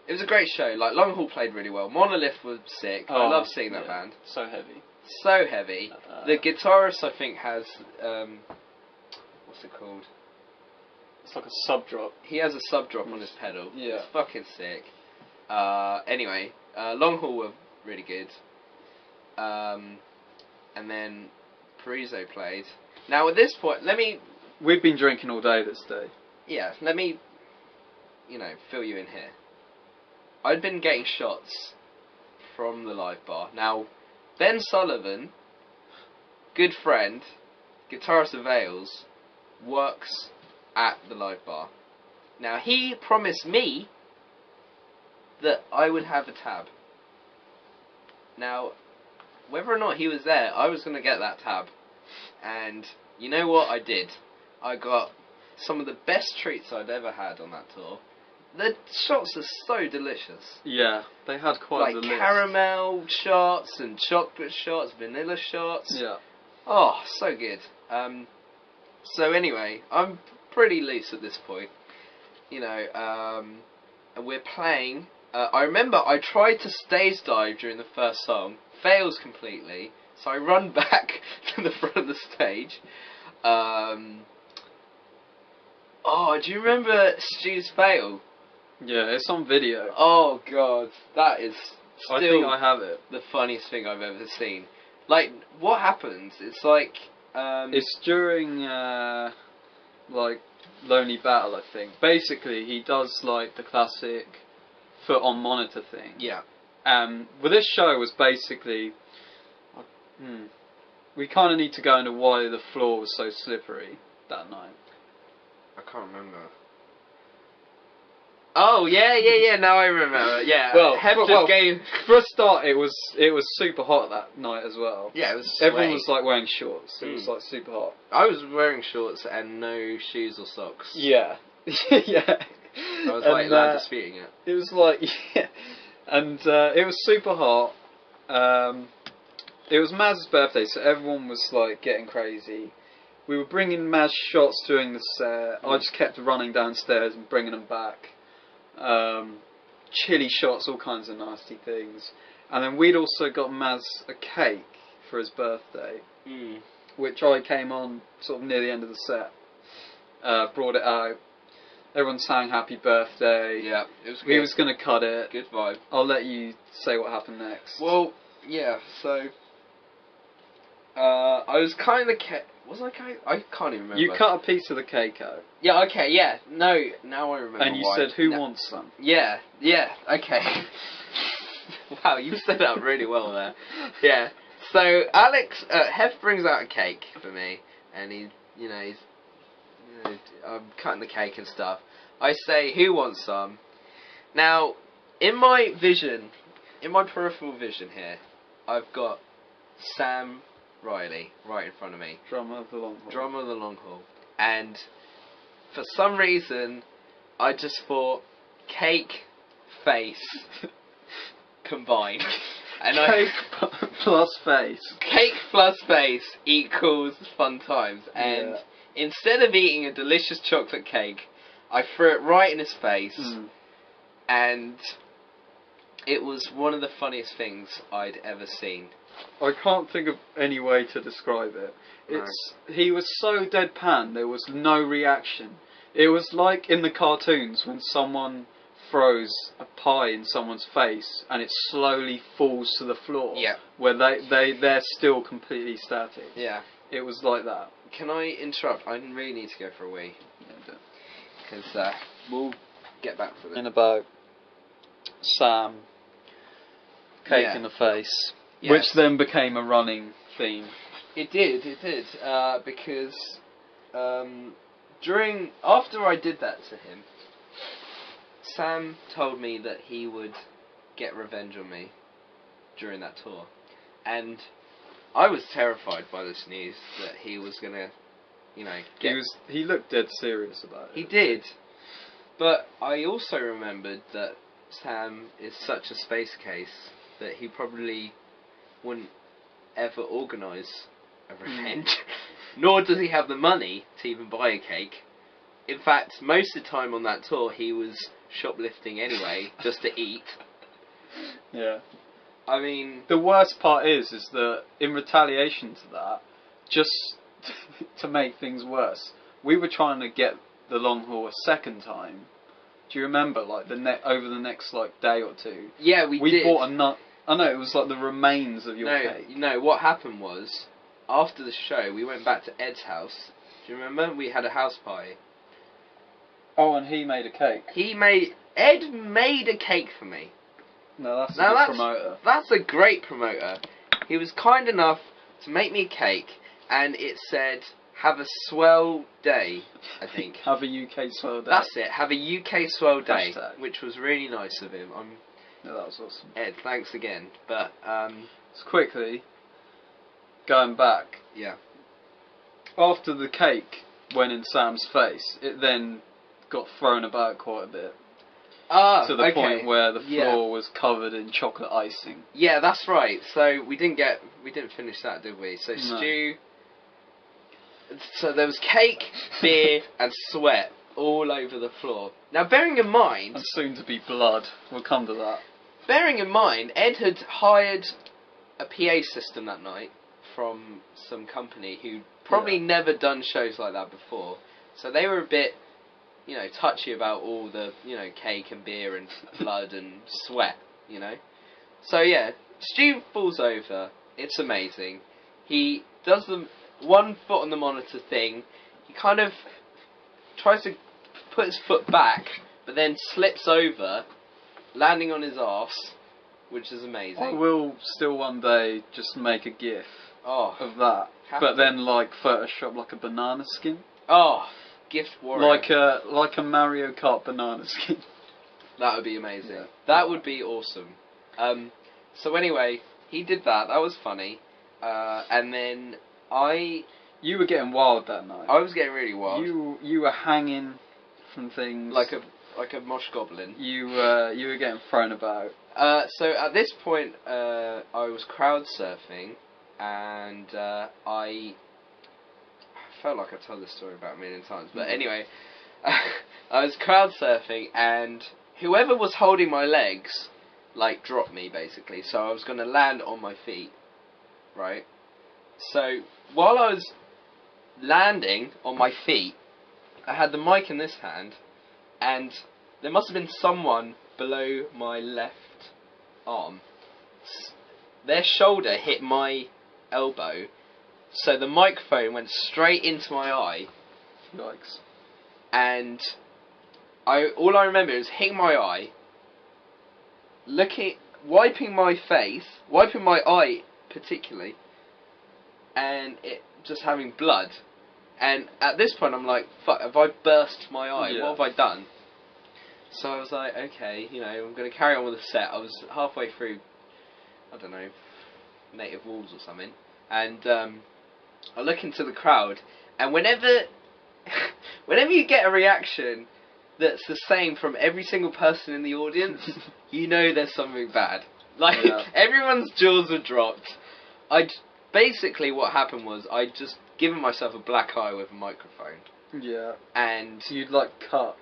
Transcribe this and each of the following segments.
It was a great show. Like, Long Haul played really well. Monolith was sick. I love seeing that band. So heavy. So heavy. The guitarist, I think, has what's it called? It's like a sub drop. He has a sub drop on his pedal. Yeah. It's fucking sick. Anyway, Long Haul were really good. And then Pariso played. Now at this point, We've been drinking all day this day. Yeah, let me, fill you in here. I'd been getting shots from the live bar. Now, Ben Sullivan, good friend, guitarist of Veils, works at the live bar. Now, he promised me that I would have a tab. Now, whether or not he was there, I was going to get that tab. And you know what? I did. I got some of the best treats I'd ever had on that tour. The shots are so delicious. Yeah, they had quite a list. Like caramel shots and chocolate shots, vanilla shots. Yeah. Oh, so good. So anyway, I'm pretty loose at this point. And we're playing. I remember I tried to stage dive during the first song. Fails completely. So I run back to the front of the stage. Do you remember Stu's fail? Yeah, it's on video. Oh god, that is still I think I have it. The funniest thing I've ever seen. Like, what happens? It's like it's during like Lonely Battle, I think. Basically, he does like the classic foot on monitor thing. Yeah. Well, this show was basically. We kind of need to go into why the floor was so slippery that night. I can't remember. Oh yeah. Now I remember. Yeah. Well, gave. For a start, it was super hot that night as well. Yeah, it was. Everyone was like wearing shorts. It was like super hot. I was wearing shorts and no shoes or socks. Yeah. Yeah. I was like loud disputing it. It was like and it was super hot. It was Mazz's birthday, so everyone was like getting crazy. We were bringing Mazz shots during the set. I just kept running downstairs and bringing them back. Chili shots, all kinds of nasty things. And then we'd also got Mazz a cake for his birthday, which I came on sort of near the end of the set. Brought it out. Everyone sang happy birthday. Yeah, it was good. We was going to cut it. Good vibe. I'll let you say what happened next. Well, yeah, so I was kind of was I kind? I can't even remember. You cut a piece of the cake out. Yeah. Okay. Yeah. No. Now I remember. And you said, "Who wants some?" Yeah. Yeah. Okay. Wow, you set up really well there. Yeah. So Alex Heff brings out a cake for me, and he's I'm cutting the cake and stuff. I say, "Who wants some?" Now, in my vision, in my peripheral vision here, I've got Sam Riley right in front of me. Drummer of the Long Haul. Drummer of the Long Haul. And for some reason, I just thought cake, face, combined. And cake plus face. Cake plus face equals fun times. And instead of eating a delicious chocolate cake, I threw it right in his face. And it was one of the funniest things I'd ever seen. I can't think of any way to describe it. He was so deadpan, there was no reaction. It was like in the cartoons when someone throws a pie in someone's face and it slowly falls to the floor. Yeah. Where they're still completely static. Yeah. It was like that. Can I interrupt? I really need to go for a wee. Yeah, because we'll get back to it. In about Sam, cake in the face. Yes. Which then became a running theme. It did, because after I did that to him, Sam told me that he would get revenge on me during that tour, and I was terrified by this news that he was gonna, He looked dead serious about it. He did, but I also remembered that Sam is such a space case that he probably wouldn't ever organise a revenge, nor does he have the money to even buy a cake. In fact, most of the time on that tour he was shoplifting anyway, just to eat. Yeah. I mean, the worst part is that in retaliation to that, just to make things worse, we were trying to get the long haul a second time. Do you remember, like over the next like day or two? Yeah, we did. We bought a nut. I know, it was like the remains of your cake. No, what happened was, after the show, we went back to Ed's house. Do you remember? We had a house party. Oh, and he made a cake. Ed made a cake for me. No, that's a good promoter. That's a great promoter. He was kind enough to make me a cake, and it said, "Have a swell day," I think. Have a UK swell day. That's it. Have a UK swell day, Hashtag. which was really nice of him. Yeah, that was awesome. Ed, thanks again. But just quickly, going back. Yeah. After the cake went in Sam's face, it then got thrown about quite a bit. To the point where the floor was covered in chocolate icing. Yeah, that's right. So we didn't finish that, did we? So Stu. So there was cake, beer, and sweat all over the floor. Now, bearing in mind, and soon to be blood. We'll come to that. Bearing in mind, Ed had hired a PA system that night from some company who probably never done shows like that before. So they were a bit, touchy about all the, cake and beer and blood and sweat, So yeah, Stu falls over. It's amazing. He does the 1 foot on the monitor thing. He kind of tries to put his foot back, but then slips over, landing on his arse, which is amazing. I will still one day just make a GIF of that, but to. then like Photoshop like a banana skin. Oh, gift warrior. Like a Mario Kart banana skin. That would be amazing. Yeah. That would be awesome. So anyway, he did that. That was funny. And then You were getting wild that night. I was getting really wild. You were hanging from things like a mosh goblin. You were getting thrown about. So at this point, I was crowd surfing, and I felt like I've told this story about a million times. But anyway, I was crowd surfing, and whoever was holding my legs, dropped me basically. So I was going to land on my feet, right? So while I was landing on my feet, I had the mic in this hand, and there must have been someone below my left arm. Their shoulder hit my elbow, so the microphone went straight into my eye. Yikes. And all I remember is hitting my eye, wiping my face, wiping my eye particularly, and it just having blood. And at this point I'm like, fuck, have I burst my eye? Yeah. What have I done? So I was like, okay, I'm going to carry on with the set. I was halfway through, I don't know, Native Walls or something. And I look into the crowd, and whenever you get a reaction that's the same from every single person in the audience, there's something bad. Everyone's jaws were dropped. Basically what happened was I'd just given myself a black eye with a microphone. Yeah. And you'd cut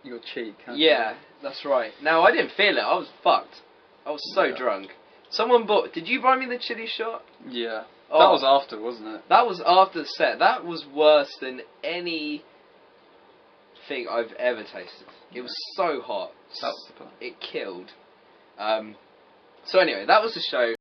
your cheek. Yeah, that's right. Now, I didn't feel it. I was fucked. I was so drunk. Someone did you buy me the chili shot? Yeah. Oh, that was after, wasn't it? That was after the set. That was worse than anything I've ever tasted. It was so hot. That was the plan. It killed. So anyway, that was the show.